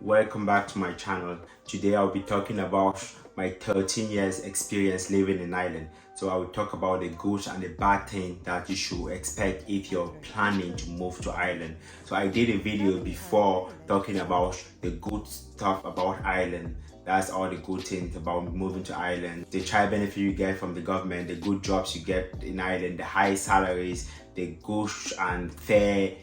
Welcome back to my channel. Today I'll be talking about my 13 years experience living in Ireland. So I will talk about the good and the bad thing that you should expect if you're planning to move to Ireland. So I did a video before talking about the good stuff about Ireland. That's all the good things about moving to Ireland. The child benefit you get from the government, the good jobs you get in Ireland, the high salaries, the good and fair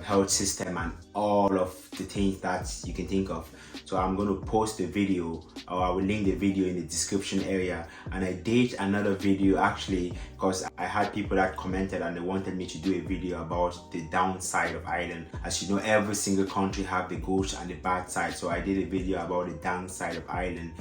health system, and all of the things that you can think of. So I'm going to post the video, or I will link the video in the description area. And I did another video actually because I had people that commented and they wanted me to do a video about the downside of Ireland. As you know, every single country have the good and the bad side. So I did a video about the downside of Ireland,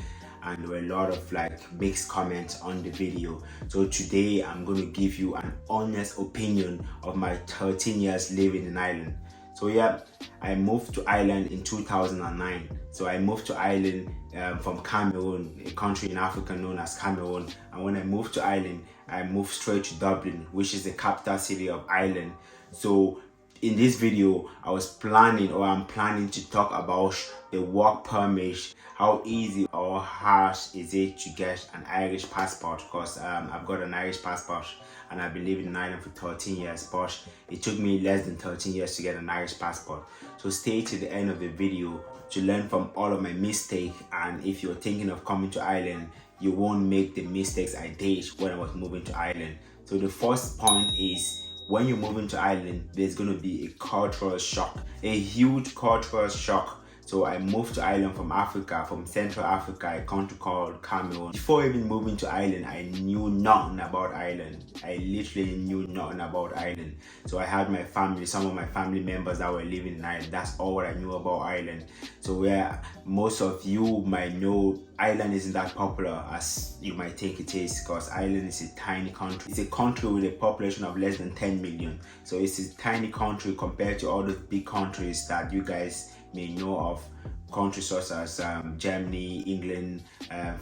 and there were a lot of mixed comments on the video. So today I'm going to give you an honest opinion of my 13 years living in Ireland. So yeah, I moved to Ireland in 2009. So I moved to Ireland from Cameroon, a country in Africa known as Cameroon. And when I moved to Ireland, I moved straight to Dublin, which is the capital city of Ireland. So in this video, I'm planning to talk about the work permit. How easy or hard is it to get an Irish passport? Because I've got an Irish passport and I've been living in Ireland for 13 years, but it took me less than 13 years to get an Irish passport. So stay to the end of the video to learn from all of my mistakes, and if you're thinking of coming to Ireland, you won't make the mistakes I did when I was moving to Ireland. So the first point is, when you're moving to Ireland, there's going to be a cultural shock, a huge cultural shock. So I moved to Ireland from Africa, from Central Africa, a country called Cameroon. Before even moving to Ireland, I knew nothing about Ireland. I literally knew nothing about Ireland. So I had my family, some of my family members that were living in Ireland. That's all what I knew about Ireland. So where most of you might know, Ireland isn't that popular as you might think it is, because Ireland is a tiny country. It's a country with a population of less than 10 million. So it's a tiny country compared to all the big countries that you guys may know of, countries such as Germany, England,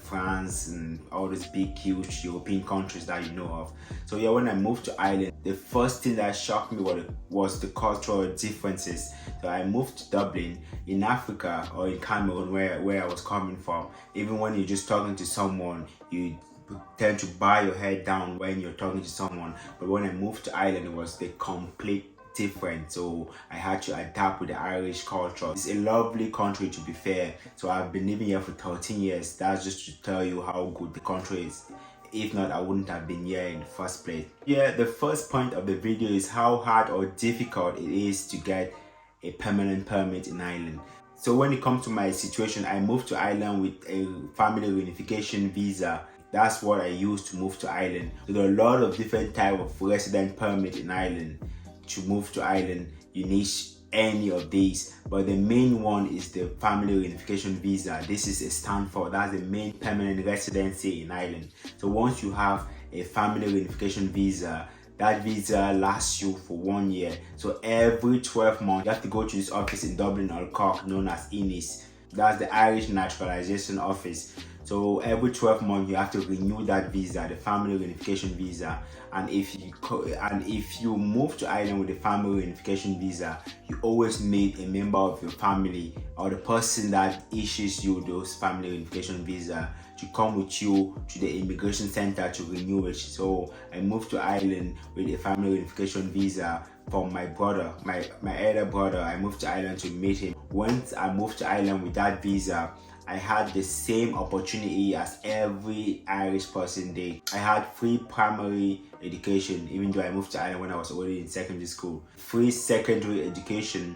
France, and all these big, huge European countries that you know of. So yeah, when I moved to Ireland, the first thing that shocked me was the cultural differences. So I moved to Dublin in Africa, or in Cameroon, where I was coming from. Even when you're just talking to someone, you tend to bow your head down when you're talking to someone. But when I moved to Ireland, it was the complete different. So I had to adapt with the Irish culture. It's a lovely country, to be fair. So I've been living here for 13 years. That's just to tell you how good the country is. If not, I wouldn't have been here in the first place. Yeah, the first point of the video is how hard or difficult it is to get a permanent permit in Ireland. So when it comes to my situation, I moved to Ireland with a family reunification visa. That's what I used to move to Ireland. So there are a lot of different types of resident permit in Ireland. To move to Ireland, you need any of these, but the main one is the family reunification visa. This is a Stanford, that's the main permanent residency in Ireland. So once you have a family reunification visa, that visa lasts you for 1 year. So every 12 months, you have to go to this office in Dublin or Cork known as INIS. That's the Irish Naturalisation Office. So every 12 months you have to renew that visa, the family reunification visa. And if you move to Ireland with the family reunification visa, you always need a member of your family or the person that issues you those family reunification visa to come with you to the immigration center to renew it. So I moved to Ireland with a family reunification visa from my brother, my elder brother. I moved to Ireland to meet him. Once I moved to Ireland with that visa, I had the same opportunity as every Irish person did. I had free primary education, even though I moved to Ireland when I was already in secondary school. Free secondary education.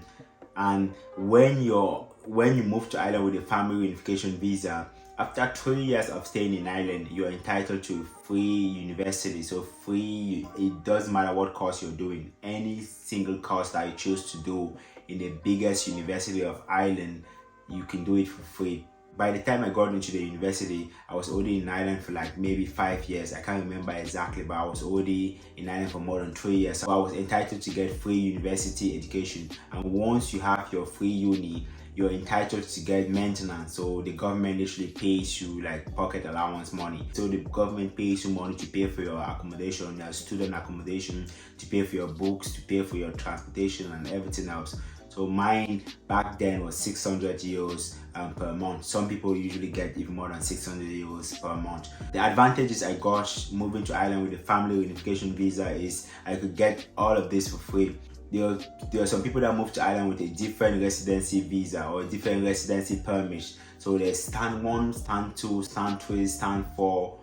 And when you move to Ireland with a family reunification visa, after 3 years of staying in Ireland, you're entitled to free university. So free, it doesn't matter what course you're doing. Any single course that you choose to do in the biggest university of Ireland, you can do it for free. By the time I got into the university, I was already in Ireland for maybe 5 years. I can't remember exactly, but I was already in Ireland for more than 3 years. So I was entitled to get free university education. And once you have your free uni, you're entitled to get maintenance. So the government literally pays you pocket allowance money. So the government pays you money to pay for your accommodation, your student accommodation, to pay for your books, to pay for your transportation and everything else. So mine back then was 600 euros per month. Some people usually get even more than 600 euros per month. The advantages I got moving to Ireland with the family reunification visa is I could get all of this for free. There are some people that move to Ireland with a different residency visa or a different residency permit. So there's stand 1, stand 2, stand 3, stand 4,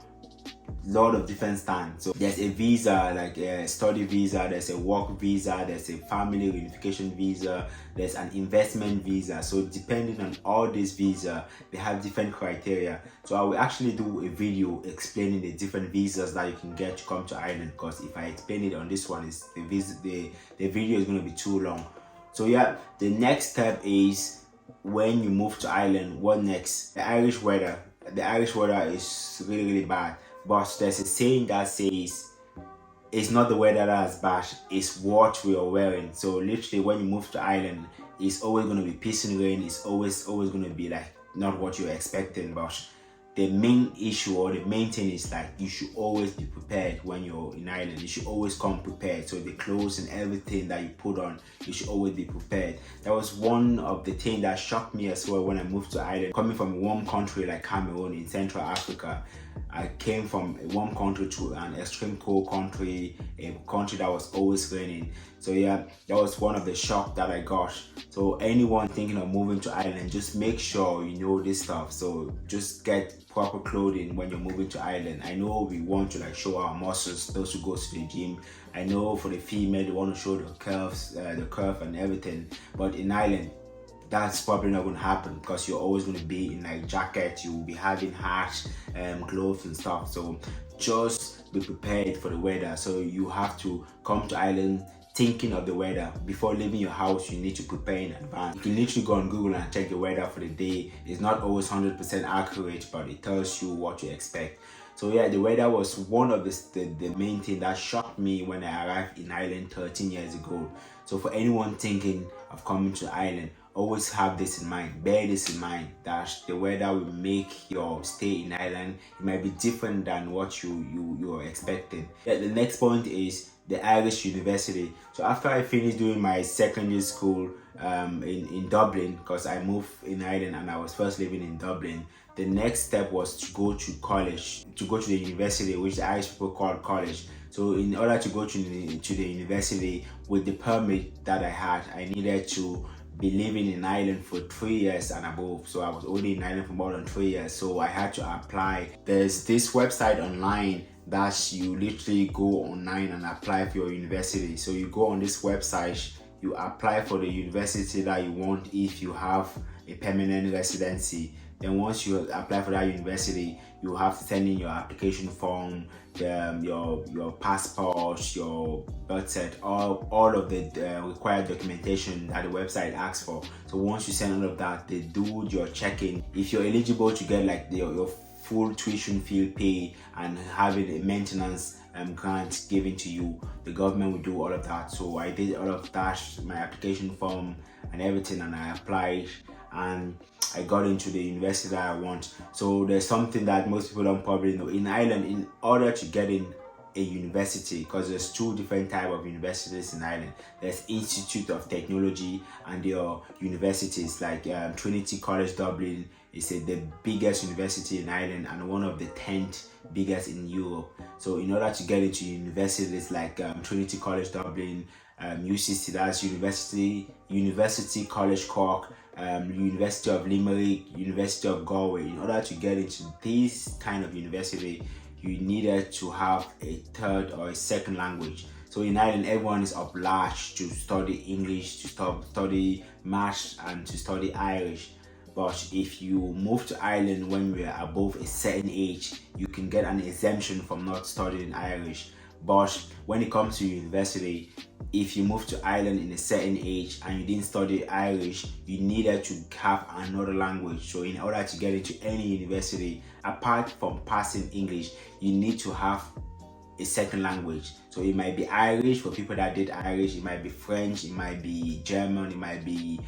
lot of different stands. So there's a visa like a study visa, there's a work visa, there's a family reunification visa, there's an investment visa. So depending on all these visa, they have different criteria. So I will actually do a video explaining the different visas that you can get to come to Ireland, because if I explain it on this one, the video is going to be too long. So yeah, the next step is when you move to Ireland, what next? The Irish weather is really bad. But there's a saying that says it's not the weather that's bad, it's what we are wearing. So literally when you move to Ireland, it's always going to be pissing rain, it's always going to be like not what you're expecting. But the main issue or the main thing is like you should always be prepared when you're in Ireland. You should always come prepared. So the clothes and everything that you put on, you should always be prepared. That was one of the things that shocked me as well when I moved to Ireland. Coming from a warm country like Cameroon in Central Africa, I came from a warm country to an extreme cold country, a country that was always raining. So yeah, that was one of the shock that I got. So anyone thinking of moving to Ireland, just make sure you know this stuff. So just get proper clothing when you're moving to Ireland. I know we want to like show our muscles, those who go to the gym. I know for the female, they want to show the curves, the curve and everything. But in Ireland, that's probably not going to happen, because you're always going to be in like jacket, you will be having hats, gloves and stuff. So just be prepared for the weather. So you have to come to Ireland thinking of the weather. Before leaving your house, you need to prepare in advance. You can literally go on Google and check the weather for the day. It's not always 100% accurate, but it tells you what to expect. So yeah, the weather was one of the main thing that shocked me when I arrived in Ireland 13 years ago. So for anyone thinking of coming to Ireland, always have this in mind, bear this in mind, that the weather will make your stay in Ireland, it might be different than what you're expecting. Yeah, the next point is the Irish University. So after I finished doing my secondary school in Dublin, because I moved in Ireland and I was first living in Dublin, the next step was to go to college, to go to the university, which the Irish people call college. So in order to go to the university with the permit that I had, I needed to be living in Ireland for 3 years and above. So I was only in Ireland for more than 3 years. So I had to apply. There's this website online that you literally go online and apply for your university. So you go on this website, you apply for the university that you want if you have a permanent residency. Then once you apply for that university, you have to send in your application form, your passport, your birth cert, all of the required documentation that the website asks for. So once you send all of that, they do your checking. If you're eligible to get like your full tuition fee pay and having a maintenance grant given to you, the government will do all of that. So I did all of that, my application form and everything, and I applied and I got into the university that I want. So there's something that most people don't probably know. In Ireland, in order to get in a university, because there's two different types of universities in Ireland. There's Institute of Technology and there are universities like Trinity College Dublin is the biggest university in Ireland and one of the 10th biggest in Europe. So in order to get into universities like Trinity College Dublin, UCC, that's University College Cork, University of Limerick, University of Galway. In order to get into this kind of university, you needed to have a third or a second language. So in Ireland, everyone is obliged to study English, to study Maths, and to study Irish. But if you move to Ireland when you're above a certain age, you can get an exemption from not studying Irish. But when it comes to university, if you move to Ireland in a certain age and you didn't study Irish, you needed to have another language. So in order to get into any university, apart from passing English, you need to have a second language. So it might be Irish for people that did Irish, it might be French, it might be German, it might be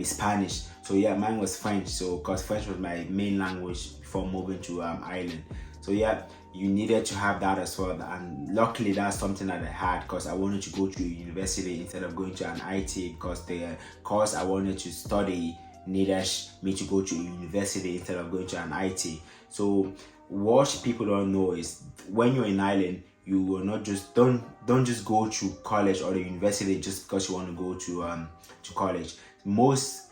Spanish. So yeah, mine was French. So because French was my main language before moving to Ireland. So yeah, you needed to have that as well, and luckily that's something that I had because I wanted to go to university instead of going to an IT, because the course I wanted to study needed me to go to university instead of going to an IT. So what people don't know is when you're in Ireland, you will not just don't just go to college or the university just because you want to go to college. Most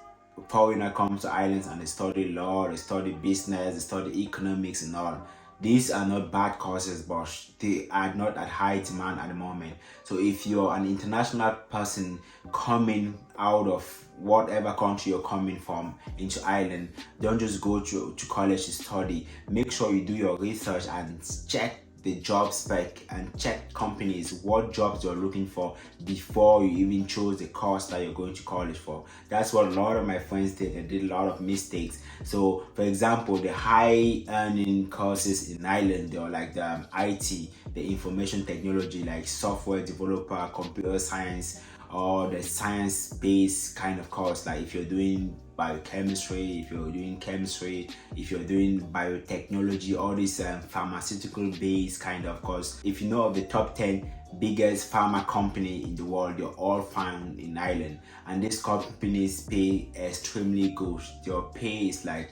foreigner come to islands and they study law, they study business, they study economics and all. These are not bad courses, but they are not at high demand at the moment. So if you're an international person coming out of whatever country you're coming from into Ireland, don't just go to college to study. Make sure you do your research and check the job spec and check companies what jobs you're looking for before you even choose the course that you're going to college for. That's what a lot of my friends did. They did a lot of mistakes. So for example, the high earning courses in Ireland, they are like the IT, the information technology, like software developer, computer science, or the science-based kind of course. Like if you're doing biochemistry, if you're doing chemistry, if you're doing biotechnology, all these pharmaceutical-based kind of course. If you know of the top 10 biggest pharma company in the world, they're all found in Ireland, and these companies pay extremely good. Their pay is like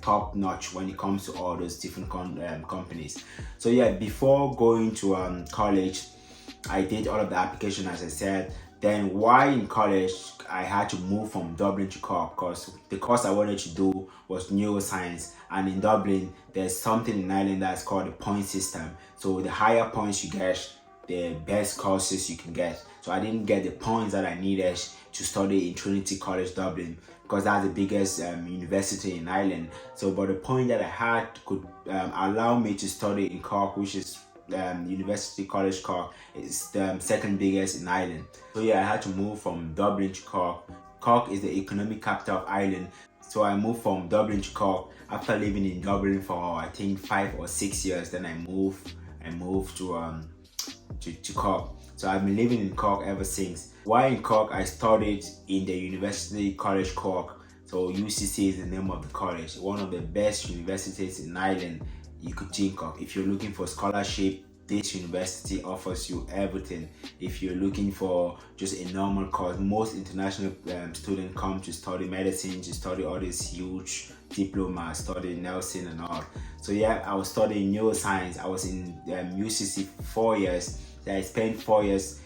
top notch when it comes to all those different companies. So yeah, before going to college, I did all of the application as I said. Then while in college, I had to move from Dublin to Cork because the course I wanted to do was neuroscience. And in Dublin, there's something in Ireland that's called the point system. So the higher points you get, the best courses you can get. So I didn't get the points that I needed to study in Trinity College Dublin, because that's the biggest university in Ireland. So but the point that I had could allow me to study in Cork, which is University College Cork, is the second biggest in Ireland. So yeah, I had to move from Dublin to Cork. Cork is the economic capital of Ireland. So I moved from Dublin to Cork. After living in Dublin for I think 5 or 6 years, then I moved to Cork. So I've been living in Cork ever since. While in Cork, I studied in the University College Cork. So UCC is the name of the college. One of the best universities in Ireland you could think of. If you're looking for scholarship, this university offers you everything. If you're looking for just a normal course, most international students come to study medicine, to study all these huge diplomas, study nursing and all. So yeah, I was studying neuroscience. I was in UCC for 4 years. So I spent 4 years.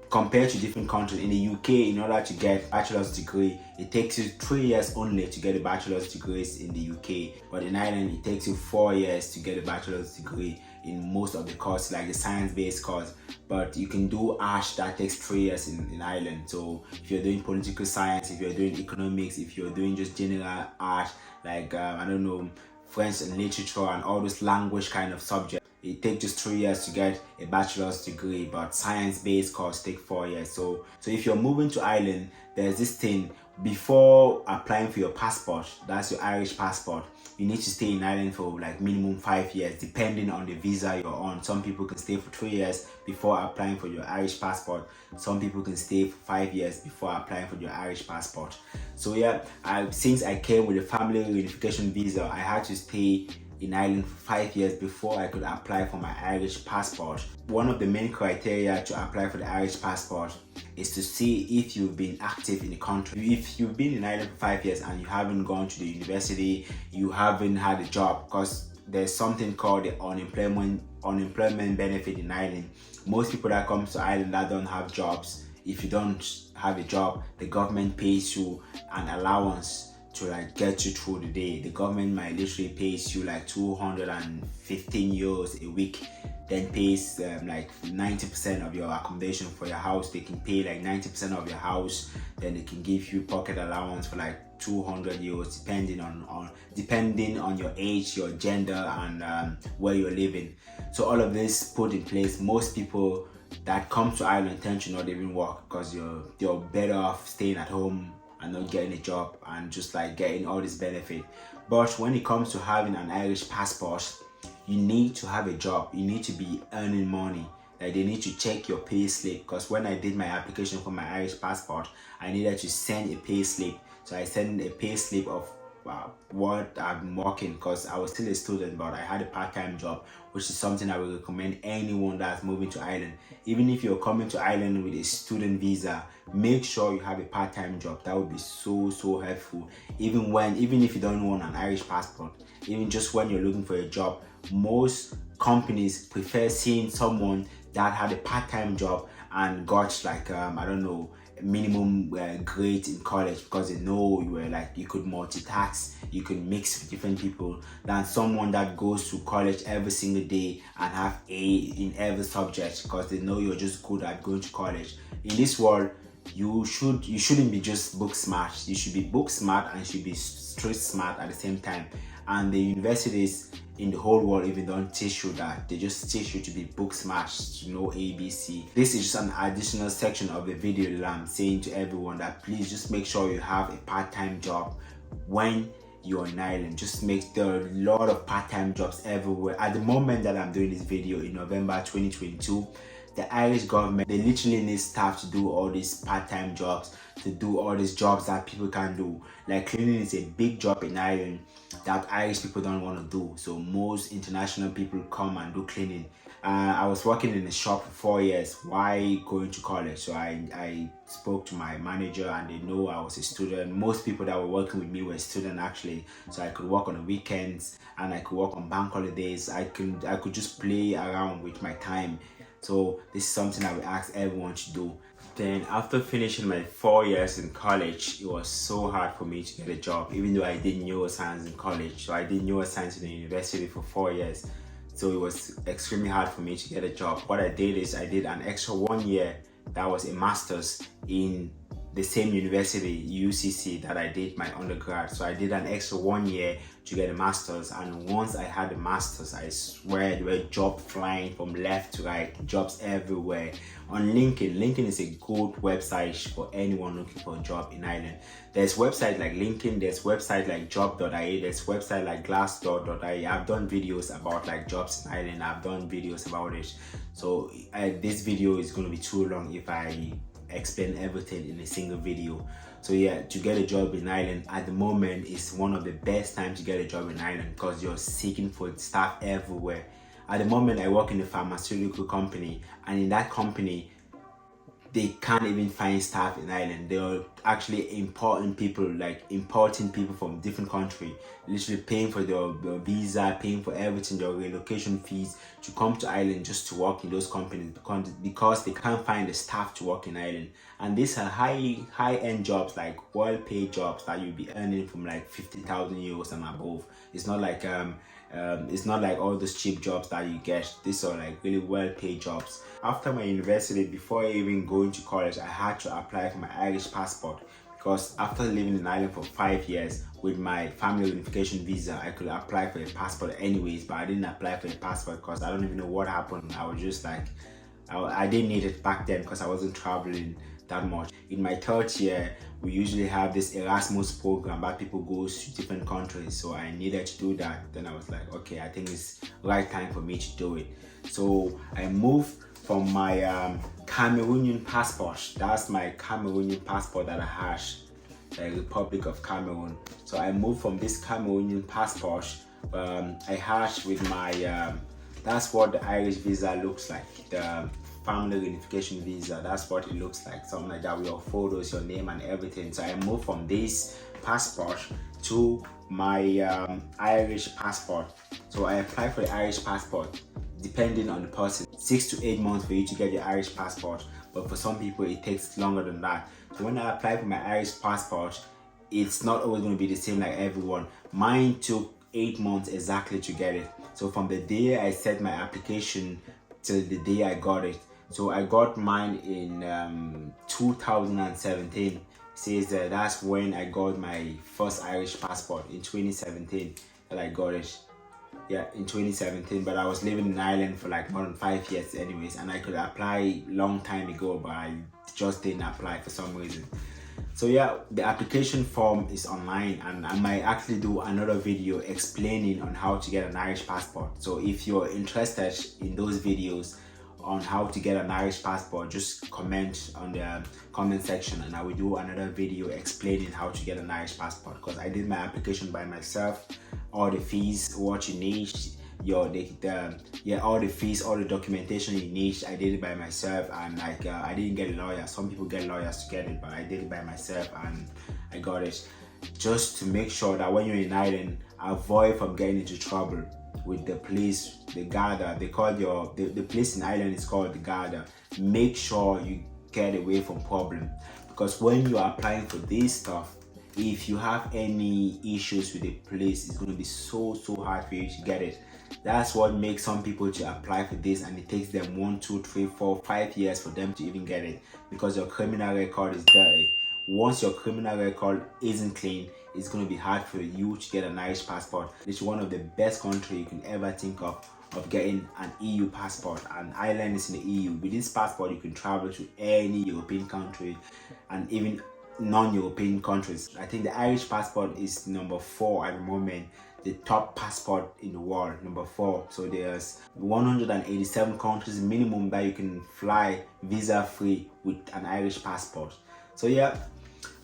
Compared to different countries, in the UK, in order to get a bachelor's degree, it takes you 3 years only to get a bachelor's degree in the UK. But in Ireland, it takes you 4 years to get a bachelor's degree in most of the courses, like the science-based course. But you can do art that takes 3 years in Ireland. So if you're doing political science, if you're doing economics, if you're doing just general art, like I don't know, French and literature and all those language kind of subjects, it takes just 3 years to get a bachelor's degree, but science-based course take 4 years. So if you're moving to Ireland, there's this thing before applying for your passport, that's your Irish passport. You need to stay in Ireland for like minimum 5 years, depending on the visa you're on. Some people can stay for 3 years before applying for your Irish passport. Some people can stay for 5 years before applying for your Irish passport. So yeah, since I came with a family reunification visa, I had to stay in Ireland for 5 years before I could apply for my Irish passport. One of the main criteria to apply for the Irish passport is to see if you've been active in the country. If you've been in Ireland for 5 years and you haven't gone to the university, you haven't had a job, because there's something called the unemployment benefit in Ireland. Most people that come to Ireland that don't have jobs, if you don't have a job, the government pays you an allowance to like get you through the day. The government might literally pays you like 215 euros a week, then pays like 90% of your accommodation for your house. They can pay like 90% of your house, then they can give you pocket allowance for like 200 euros depending on your age, your gender, and where you're living. So all of this put in place, most people that come to Ireland tend to not even work, because you're better off staying at home and not getting a job and just like getting all this benefit. But when it comes to having an Irish passport, you need to have a job. You need to be earning money. Like they need to check your pay slip, because when I did my application for my Irish passport, I needed to send a pay slip. So I sent a pay slip of what I'm working, because I was still a student, but I had a part-time job, which is something I would recommend anyone that's moving to Ireland. Even if you're coming to Ireland with a student visa, make sure you have a part-time job. That would be so helpful. Even if you don't want an Irish passport, even just when you're looking for a job, most companies prefer seeing someone that had a part-time job and got like I don't know, minimum grade in college, because they know you could multitask, you could mix with different people, than someone that goes to college every single day and have A in every subject, because they know you're just good at going to college. In this world, you shouldn't be just book smart. You should be book smart and should be street smart at the same time. And the universities in the whole world even don't teach you that. They just teach you to be book smart, to know ABC. This is just an additional section of the video that I'm saying to everyone that please just make sure you have a part-time job when you're in Ireland. There are a lot of part-time jobs everywhere. At the moment that I'm doing this video in November 2022, the Irish government, they literally need staff to do all these part-time jobs, to do all these jobs that people can do. Like cleaning is a big job in Ireland that Irish people don't want to do. So most international people come and do cleaning. I was working in a shop for 4 years while going to college. So I spoke to my manager and they know I was a student. Most people that were working with me were students actually. So I could work on the weekends and I could work on bank holidays. I could just play around with my time. So this is something I would ask everyone to do. Then after finishing my 4 years in college, it was so hard for me to get a job, even though I did neuroscience in college. So I did neuroscience in the university for 4 years. So it was extremely hard for me to get a job. What I did is I did an extra 1 year, that was a master's in the same university, UCC, that I did my undergrad. So I did an extra 1 year to get a master's, and once I had a master's, I swear there were jobs flying from left to right, jobs everywhere. On LinkedIn is a good website for anyone looking for a job in Ireland. There's websites like LinkedIn, there's websites like job.ie, there's websites like glassdoor.ie. I've done videos about like jobs in Ireland, I've done videos about it. So this video is going to be too long if I explain everything in a single video. So yeah, to get a job in Ireland at the moment is one of the best times to get a job in Ireland, because you're seeking for staff everywhere. At the moment, I work in a pharmaceutical company, and in that company, they can't even find staff in Ireland. They are actually importing people from different countries, literally paying for their visa, paying for everything, their relocation fees to come to Ireland just to work in those companies, because they can't find the staff to work in Ireland. And these are high-end jobs, like well-paid jobs that you'll be earning from like 50,000 euros and above. It's not like all those cheap jobs that you get. These are like really well-paid jobs. After my university, before even going to college, I had to apply for my Irish passport, because after living in Ireland for 5 years with my family unification visa, I could apply for a passport anyways, but I didn't apply for a passport because I don't even know what happened. I was just like, I didn't need it back then because I wasn't traveling that much. In my third year, we usually have this Erasmus program that people go to different countries, so I needed to do that. Then I was like, okay, I think it's right time for me to do it. So I moved from my Cameroonian passport. That's my Cameroonian passport that I had, the Republic of Cameroon. So I moved from this Cameroonian passport I had with my that's what the Irish visa looks like, the family reunification visa. That's what it looks like, something like that, with your photos, your name and everything. So I moved from this passport to my Irish passport. So I applied for the Irish passport. Depending on the person, 6 to 8 months for you to get your Irish passport, but for some people it takes longer than that. So when I applied for my Irish passport, it's not always going to be the same like everyone. Mine took 8 months exactly to get it. So from the day I set my application till the day I got it. So I got mine in 2017. It says that that's when I got my first Irish passport, in 2017 that I got it. Yeah, in 2017, but I was living in Ireland for like more than 5 years anyways, and I could apply long time ago, but I just didn't apply for some reason. So yeah, the application form is online, and I might actually do another video explaining on how to get an Irish passport. So if you're interested in those videos, on how to get an Irish passport, just comment on the comment section and I will do another video explaining how to get an Irish passport, because I did my application by myself. All the fees, what you need, all the fees, all the documentation you need, I did it by myself. And like I didn't get a lawyer. Some people get lawyers to get it, but I did it by myself and I got it. Just to make sure that when you're in Ireland, avoid from getting into trouble with the police, the Garda. They call the police in Ireland is called the Garda. Make sure you get away from problem, because when you are applying for this stuff, if you have any issues with the police, it's going to be so hard for you to get it. That's what makes some people to apply for this, and it takes them 1, 2, 3, 4, 5 years for them to even get it, because your criminal record is dirty. Once your criminal record isn't clean, it's going to be hard for you to get an Irish passport. It's one of the best countries you can ever think of getting an EU passport, and Ireland is in the EU. With this passport, you can travel to any European country and even non-European countries. I think the Irish passport is number 4 at the moment, the top passport in the world, number 4. So there's 187 countries minimum that you can fly visa free with an Irish passport. So yeah,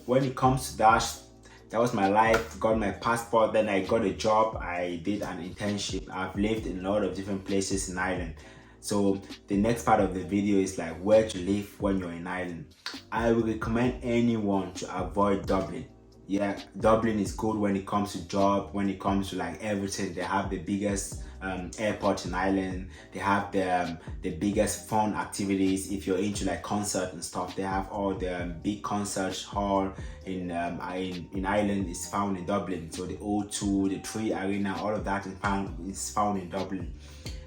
when it comes to that was my life. Got my passport, then I got a job, I did an internship. I've lived in a lot of different places in Ireland. So the next part of the video is like where to live when you're in Ireland. I would recommend anyone to avoid Dublin. Yeah, Dublin is good when it comes to job, when it comes to like everything. They have the biggest airport in Ireland. They have the biggest fun activities. If you're into like concert and stuff, they have all the big concert hall in Ireland is found in Dublin. So the O2, the Three Arena, all of that is found in Dublin.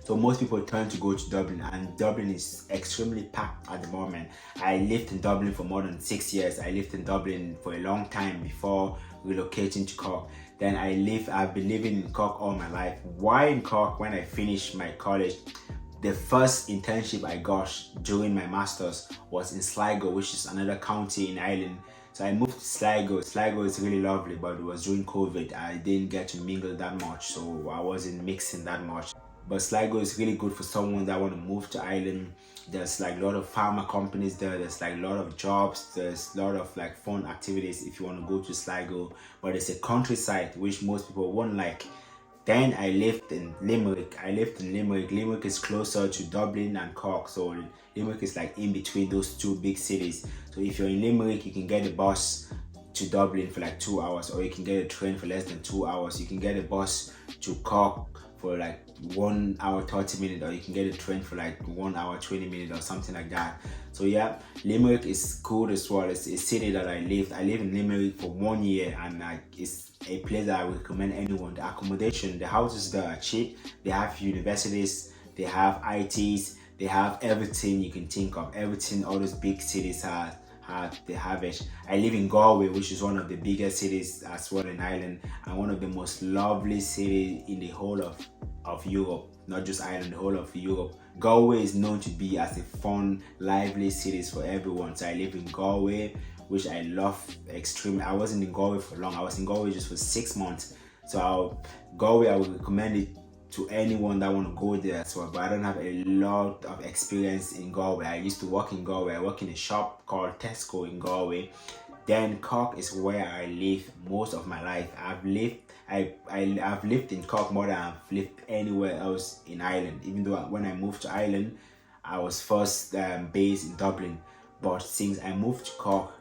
So most people turn to go to Dublin, and Dublin is extremely packed at the moment. I lived in Dublin for more than 6 years. I lived in Dublin for a long time before relocating to Cork. Then I've been living in Cork all my life. Why in Cork? When I finished my college, the first internship I got during my master's was in Sligo, which is another county in Ireland. So I moved to Sligo. Sligo is really lovely, but it was during COVID. I didn't get to mingle that much, so I wasn't mixing that much. But Sligo is really good for someone that want to move to Ireland. There's like a lot of pharma companies there. There's like a lot of jobs. There's a lot of like fun activities if you want to go to Sligo. But it's a countryside which most people won't like. Then I lived in Limerick. Limerick is closer to Dublin and Cork. So Limerick is like in between those two big cities. So if you're in Limerick, you can get a bus to Dublin for like 2 hours, or you can get a train for less than 2 hours. You can get a bus to Cork for like 1 hour 30 minutes, or you can get a train for like 1 hour 20 minutes or something like that. So yeah, Limerick is cool as well. It's a city that I lived in Limerick for 1 year, and it's a place that I would recommend anyone. The accommodation, the houses there are cheap. They have universities, they have ITs, they have everything you can think of. Everything all those big cities they have it. I live in Galway, which is one of the biggest cities as well in Ireland, and one of the most lovely cities in the whole of Europe, not just Ireland, the whole of Europe. Galway is known to be as a fun, lively city for everyone. So I live in Galway, which I love extremely. I wasn't in Galway for long. I was in Galway just for 6 months. So Galway, I would recommend it to anyone that want to go there as well. But I don't have a lot of experience in Galway. I used to work in Galway. I work in a shop called Tesco in Galway. Then Cork is where I live most of my life. I've lived in Cork more than I've lived anywhere else in Ireland. Even though when I moved to Ireland, I was first based in Dublin. But since I moved to Cork,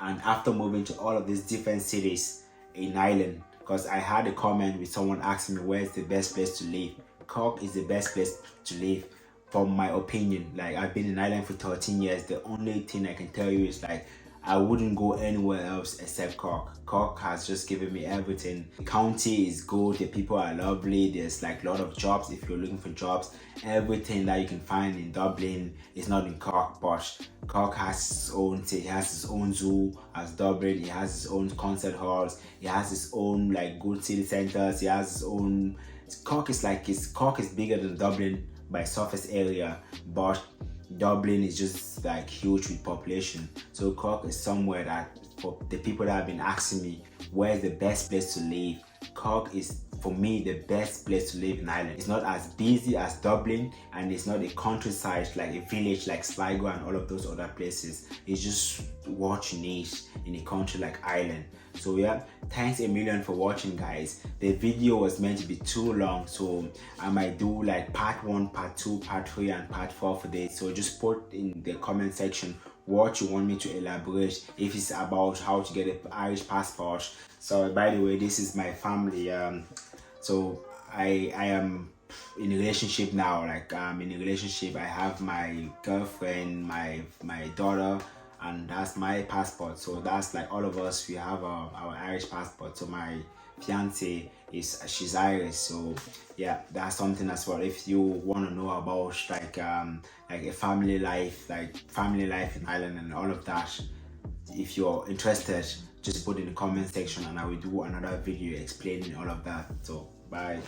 and after moving to all of these different cities in Ireland, because I had a comment with someone asking me where's the best place to live. Cork is the best place to live, from my opinion. Like, I've been in Ireland for 13 years. The only thing I can tell you is like, I wouldn't go anywhere else except Cork. Cork has just given me everything. The county is good, the people are lovely, there's like a lot of jobs if you're looking for jobs. Everything that you can find in Dublin is not in Cork, but Cork has its own thing. It has its own zoo as Dublin, it has its own concert halls, it has its own like good city centers, it has its own... Cork is bigger than Dublin by surface area, but Dublin is just like huge with population. So Cork is somewhere that, for the people that have been asking me where's the best place to live, Cork is, for me, the best place to live in Ireland. It's not as busy as Dublin, and it's not a countryside like a village like Sligo and all of those other places. It's just what you need in a country like Ireland. So yeah, thanks a million for watching, guys. The video was meant to be too long, so I might do like part 1, part 2, part 3 and part 4 for this. So just put in the comment section what you want me to elaborate, if it's about how to get an Irish passport. So by the way, this is my family. So I am in a relationship now. Like I'm in a relationship. I have my girlfriend, my daughter, and that's my passport. So that's like all of us, we have our Irish passport. So my fiance she's Irish. So yeah, that's something as well. If you want to know about like a family life, in Ireland and all of that, if you're interested, just put in the comment section and I will do another video explaining all of that. So bye.